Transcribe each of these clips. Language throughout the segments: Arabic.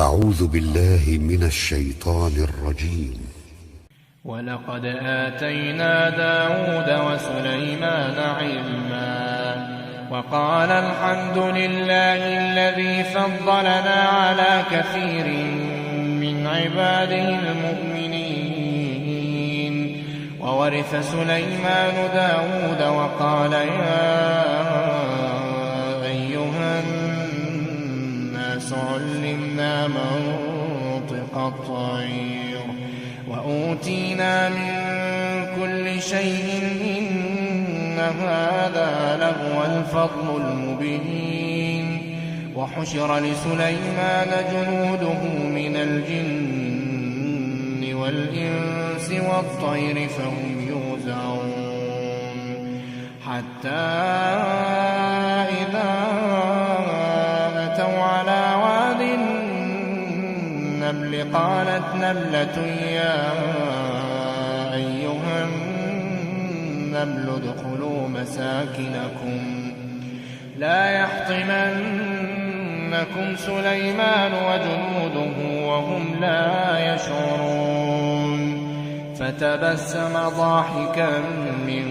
أعوذ بالله من الشيطان الرجيم. ولقد آتينا داود وسليمان علما وقال الحمد لله الذي فضلنا على كثير من عباده المؤمنين. وورث سليمان داود وقال يا أيها الناس علمنا منطق الطير وأوتينا من كل شيء إن هذا لهو الفضل المبين. وحشر لسليمان جنوده من الجن والإنس والطير فهم يوزعون حتى إذا أتوا على واد النمل قالت نملة يا أيها النمل ادخلوا مساكنكم لا يحطمنكم سليمان وجنوده وهم لا يشعرون. فتبسم ضاحكا من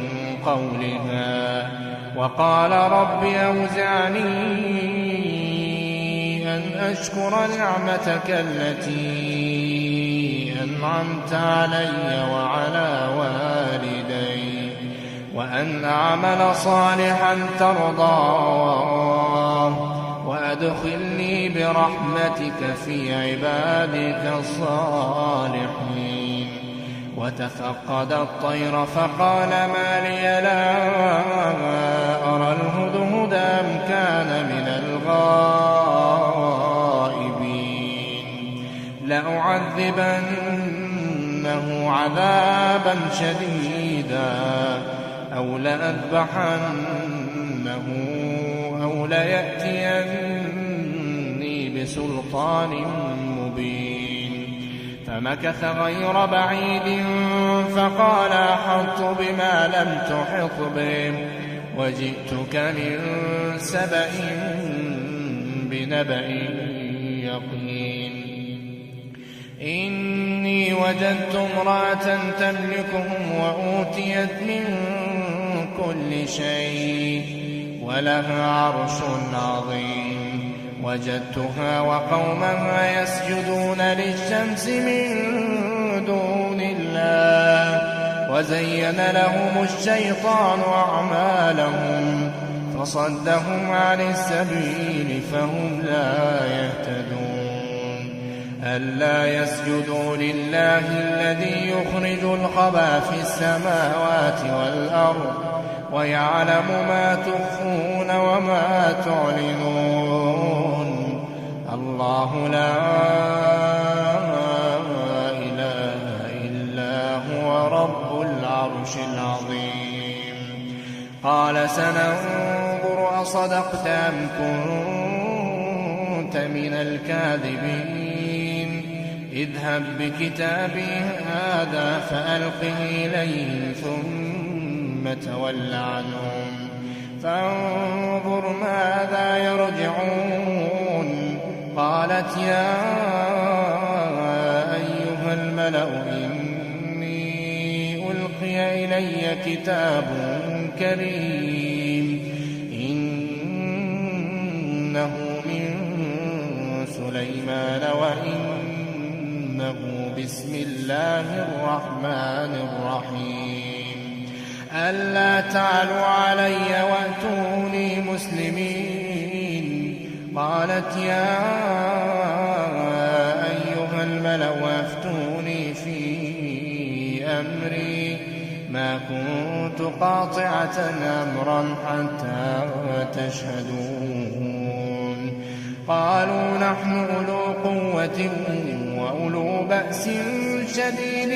قولها وقال رب أوزعني أن أشكر نعمتك التي أنعمت علي وعلى والدي وأن أعمل صالحا ترضاه وأدخلني برحمتك في عبادك الصالحين. وتفقد الطير فقال ما لي لا أرى الهدهد أم كان من الغائبين لأعذبنه عذابا شديدا أو لأذبحنه أو ليأتيني بسلطان مبين. فمكث غير بعيد فقال أحطت بما لم تحط به وجئتك من سبأ بنبأ يقين. إني وجدت امرأة تملكهم وأوتيت من كل شيء ولها عرش عظيم. وجدتها وقومها يسجدون للشمس من دون الله وزين لهم الشيطان أعمالهم فصدهم عن السبيل فهم لا يهتدون. ألا يسجدوا لله الذي يخرج الخبى في السماوات والأرض ويعلم ما تخفون وما تعلنون. الله لا إله إلا هو رب العرش العظيم. قال سننظر أصدقت أم كنت من الكاذبين. اذهب بكتابي هذا فألقه إليهم ثم تول عنهم فانظر ماذا يرجعون. قالت يا أيها الملأ إني ألقي إلي كتاب كريم إنه من سليمان وإنه بسم الله الرحمن الرحيم. ألا تعلوا علي وأتوني مسلمين. قالت يا أيها الملأ أفتوني في أمري ما كنت قاطعة أمرا حتى تشهدون. قالوا نحن أولو قوة وأولو بأس شديد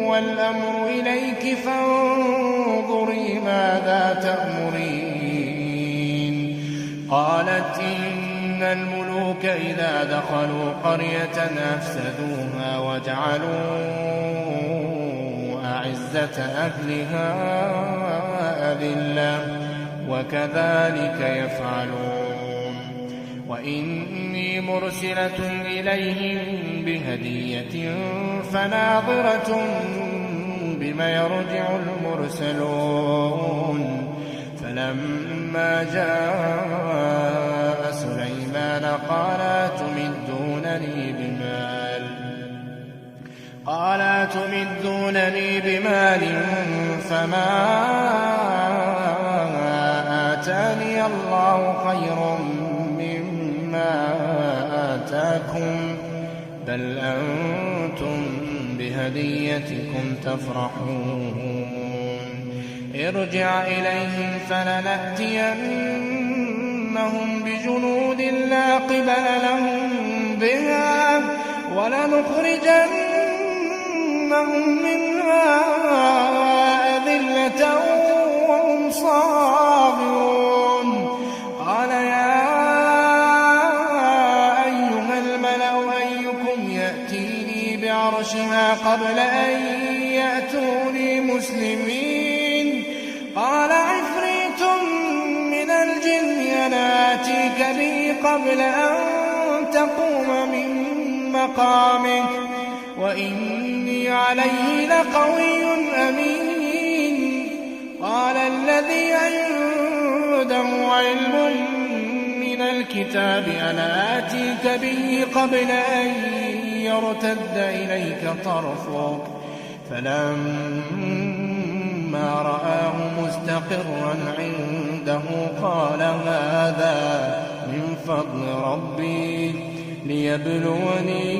والأمر إليك فانظري ماذا تأمرين. قالت إن الملوك إذا دخلوا قرية أفسدوها وجعلوا أعزة أهلها أذلة وكذلك يفعلون. وإني مرسلة إليهم بهدية فناظرة بما يرجع المرسلون. فلما جاء سليمان قال أتمدونني بمال فما آتاني الله خير مما آتاكم بل أنتم بهديتكم تفرحون. ارجع إليهم فلنأتينهم بجنود لا قبل لهم بها ولنخرجنهم منها أذلة وهم صاغرون. قال يا أيها الملأ أيكم يأتيني بعرشها قبل أن يأتوني مسلمين؟ قال عفريت من الجن أنا آتيك به قبل أن تقوم من مقامك وإني عليه لقوي أمين. قال الذي عنده علم من الكتاب أنا آتيك به قبل أن يرتد إليك طرفك فلما رآه مستقرا عنده قال هذا من فضل ربي ليبلوني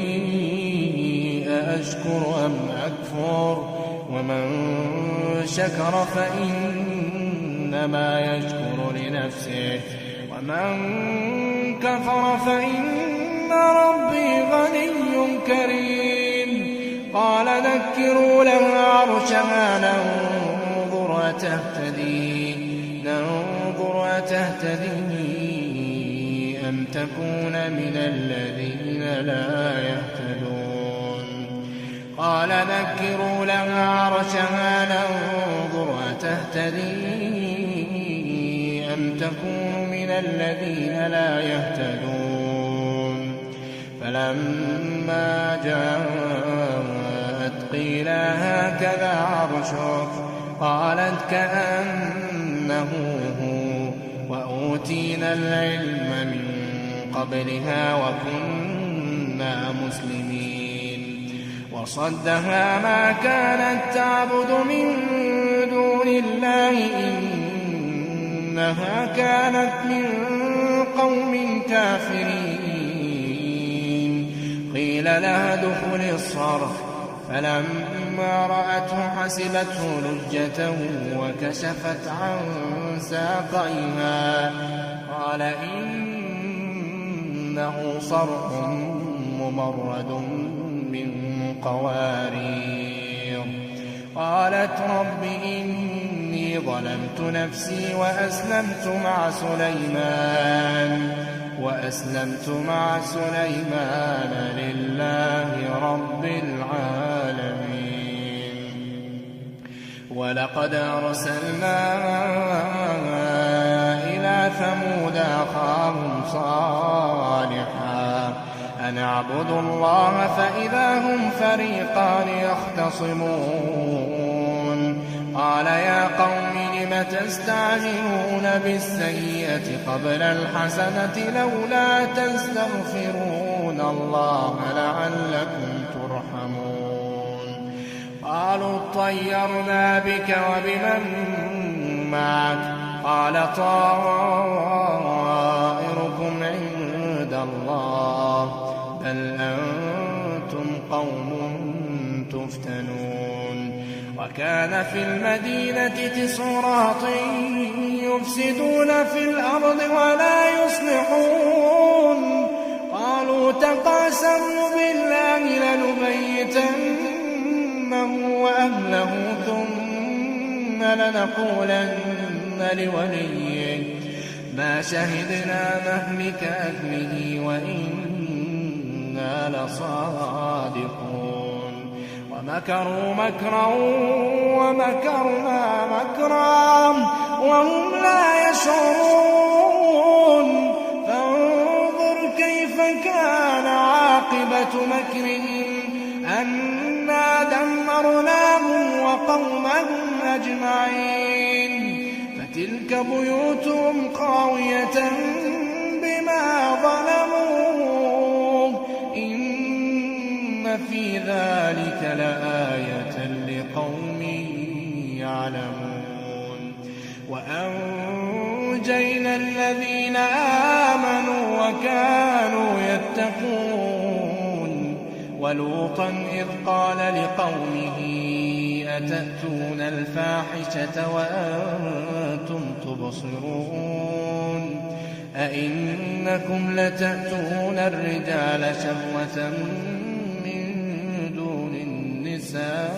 أأشكر أم أكفر ومن شكر فإنما يشكر لنفسه ومن كفر فإن ربي غني كريم. قال نكروا لها عرشها ننظر أتهتدي أم تكون من الذين لا يهتدون. قال نكروا لها عرشها ننظر أتهتدي أم تكون من الذين لا يهتدون. فلما جاءت قيل هكذا عرشك قالت كأنه هو وأوتينا العلم من قبلها وكنا مسلمين. وصدها ما كانت تعبد من دون الله إنها كانت من قوم كافرين. قيل لها ادخل الصرح فلما رأته حسبته لجة وكشفت عن ساقيها قال إنه صرح ممرد من قوارير. قالت رب إني ظلمت نفسي وأسلمت مع سليمان لله رب العالمين. ولقد أرسلنا إلى ثمود أخاهم صالحا أن اعبدوا الله فإذا هم فريقان يختصمون. قال يا قوم لم تستعجلون بالسيئة قبل الحسنة لولا تستغفرون الله لعلكم ترحمون. قالوا اطيرنا بك وبمن معك قال طائركم عند الله بل أنتم قوم تفتنون. وكان في المدينة 9 رهط يفسدون في الأرض ولا يصلحون. قالوا تقاسموا بالله لنبيتنه وأهله ثم لنقولن لوليه ما شهدنا مهلك أهله وإنا لصادقون. ومكروا مكرا ومكرنا مكرا وهم لا يشعرون. فانظر فكان عاقبة مكرهم أنا دمرناهم وقومهم أجمعين فتلك بيوتهم خاوية بما ظلموا إن في ذلك لآية لقوم يعلمون وأنجينا الذين آمنوا وكانوا يتقون ولوطا إذ قال لقومه أتأتون الفاحشة وأنتم تبصرون أئنكم لتأتون الرجال شهوة من دون النساء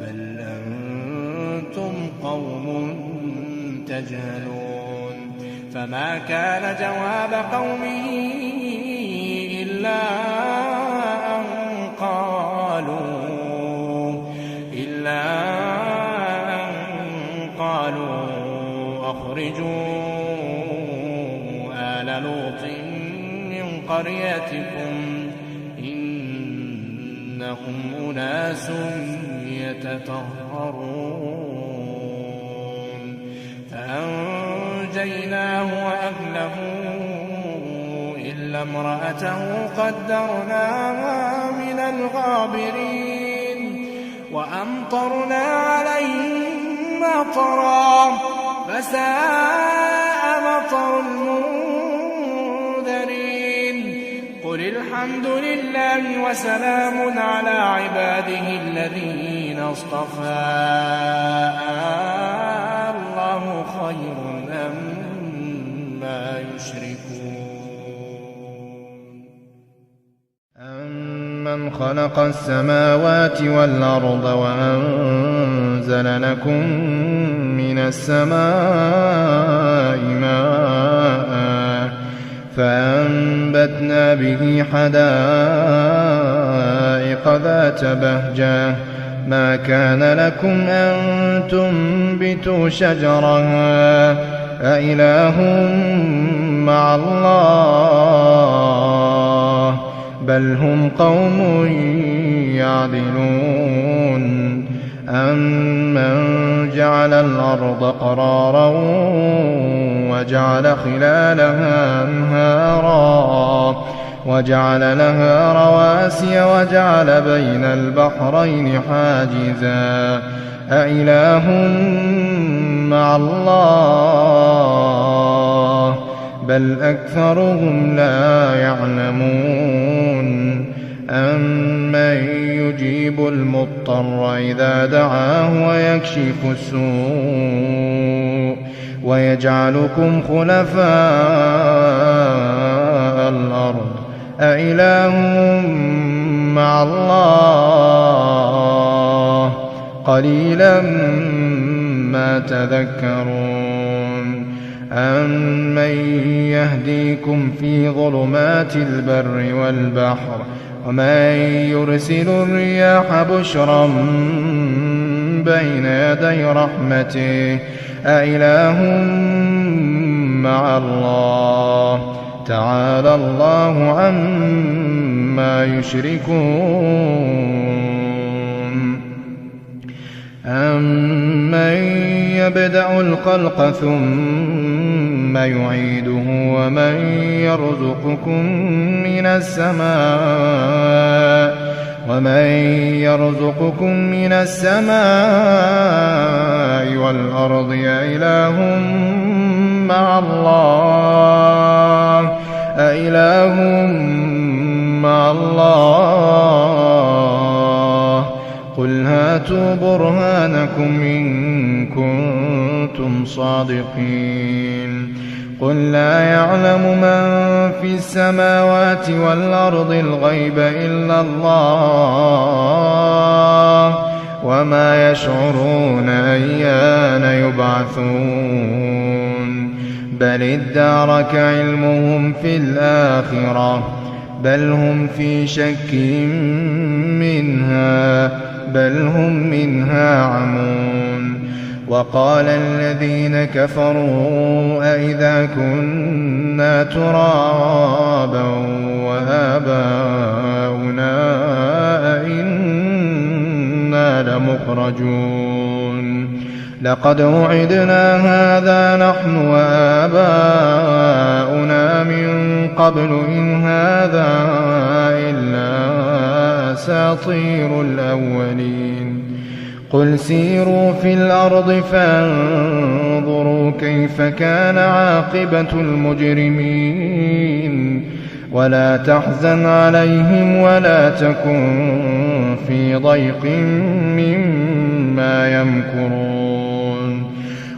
بل أنتم قوم تجهلون فما كان جواب قومه إلا أن قالوا أخرجوا آل لوط من قريتكم إنهم أناس يتطهرون فأنجيناه وأهله إلا امرأته قدرناها من الغابرين وأمطرنا عليهم مطرا فساء مطر المنذرين قل الحمد لله وسلام على عباده الذين اصطفى الله خير أما يشركون أمن خلق السماوات والأرض وأنزل لكم من السماء ماء فأنبتنا به حدائق ذات بهجة ما كان لكم أن تنبتوا شجرها أإله مع الله بل هم قوم يعدلون أمن جعل الأرض قرارا وجعل خلالها أنهارا وجعل لها رواسي وجعل بين البحرين حاجزا أإله مع الله بل أكثرهم لا يعلمون أمن يجيب المضطر إذا دعاه ويكشف السوء ويجعلكم خلفاء الأرض أإله مع الله قليلا ما تذكرون أمن يهديكم في ظلمات البر والبحر ومن يرسل الرياح بشرا بين يدي رحمته أإله مع الله تعالى الله عما يشركون أمن يبدأ الخلق ثم يعيده ومن يرزقكم من السماء والأرض أإله مع الله قل هاتوا برهانكم إن كنتم صادقين قل لا يعلم من في السماوات والأرض الغيب إلا الله وما يشعرون أيان يبعثون بل ادارك علمهم في الآخرة بل هم في شك منها بل هم منها عمون وقال الذين كفروا أئذا كنا ترابا وآباؤنا أئنا لمخرجون لقد وعدنا هذا نحن وآباؤنا من قبل إن هذا إلا أساطير الأولين قل سيروا في الأرض فانظروا كيف كان عاقبة المجرمين ولا تحزن عليهم ولا تكن في ضيق مما يمكرون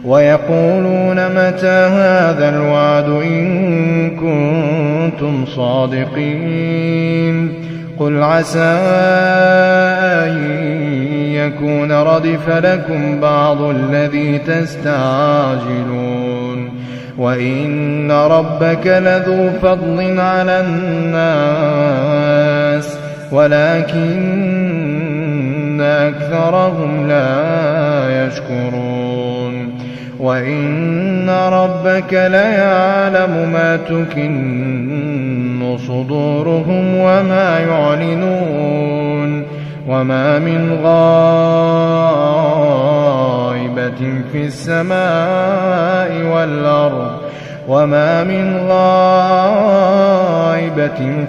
ويقولون متى هذا الوعد إن كنتم صادقين قل عسى أن يكون ردف لكم بعض الذي تستعجلون وإن ربك لذو فضل على الناس ولكن أكثرهم لا يشكرون وإن ربك ليعلم ما تكن صدورهم وما يعلنون وما من غائبة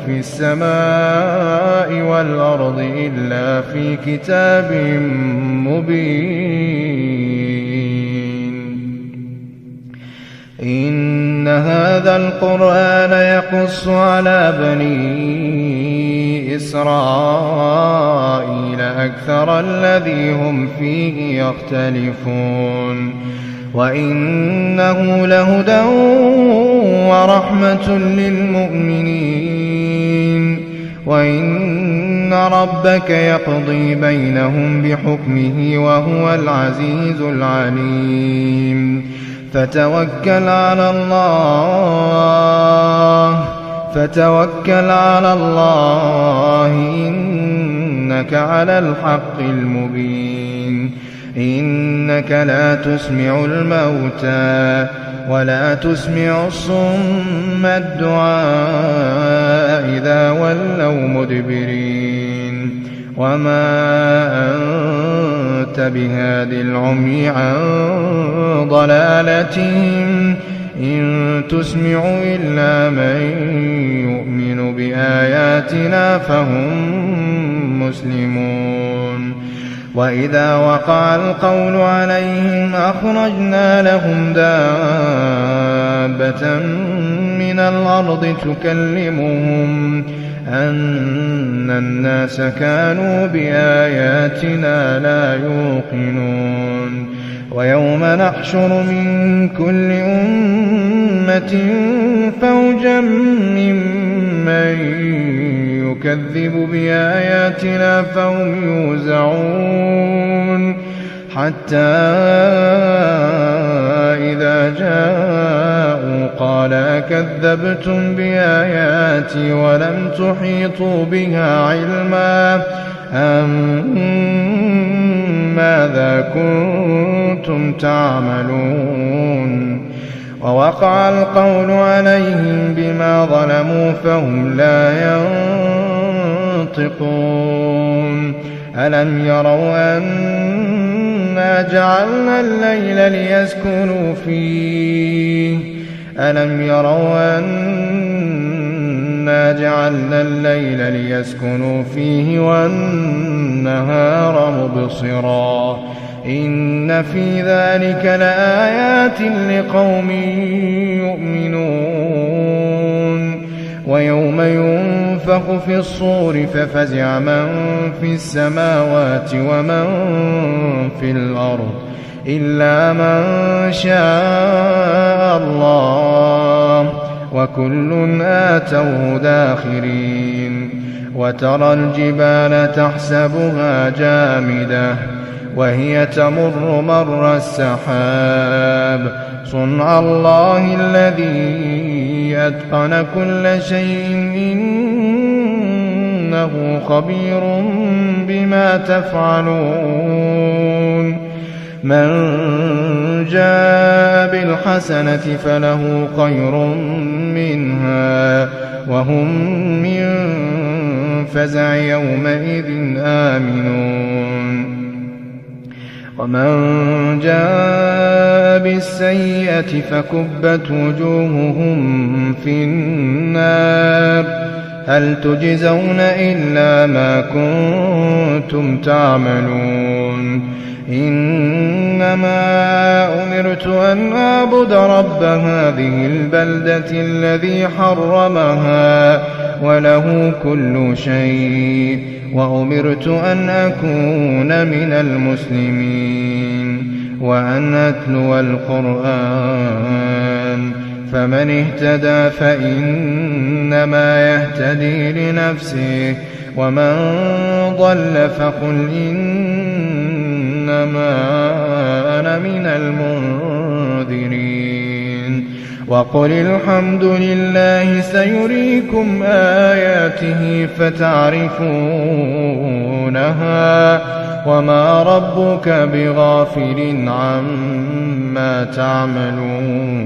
في السماء والأرض إلا في كتاب مبين إن هذا القرآن يقص على بني إسرائيل أكثر الذي هم فيه يختلفون وإنه لهدى ورحمة للمؤمنين وإن ربك يقضي بينهم بحكمه وهو العزيز العليم فتوكل على الله إنك على الحق المبين إنك لا تسمع الموتى ولا تسمع الصم الدعاء إذا ولوا مدبرين وما أنت بهاد العمي عن ضلالتهم إن تسمع إلا من يؤمن بآياتنا فهم مسلمون وإذا وقع القول عليهم أخرجنا لهم دابة من الأرض تكلمهم أن الناس كانوا بآياتنا لا يوقنون ويوم نحشر من كل أمة فوجا ممن يكذب بآياتنا فهم يوزعون حتى إذا جاءوا قال كذبتم بآياتي ولم تحيطوا بها علما ماذا كنتم تعملون ووقع القول عليهم بما ظلموا فهم لا ينطقون ألم يروا أنا جعلنا الليل ليسكنوا فيه والنهار مبصرا إن في ذلك لآيات لقوم يؤمنون ويوم ينفخ في الصور ففزع من في السماوات ومن في الأرض إلا من شاء الله وكل آتوه داخرين وترى الجبال تحسبها جامدة وهي تمر مر السحاب صنع الله الذي أتقن كل شيء إنه خبير بما تفعلون من جاء بالحسنة فله خير منها وهم من فزع يومئذ آمنون ومن جاء بالسيئة فكبت وجوههم في النار هل تجزون إلا ما كنتم تعملون إنما أمرت أن أعبد رب هذه البلدة الذي حرمها وله كل شيء وأمرت أن أكون من المسلمين وأن أتلو القرآن فمن اهتدى فإنما يهتدي لنفسه ومن ضل فقل إنما أنا من المنذرين وقل الحمد لله سيريكم آياته فتعرفونها وما ربك بغافل عما تعملون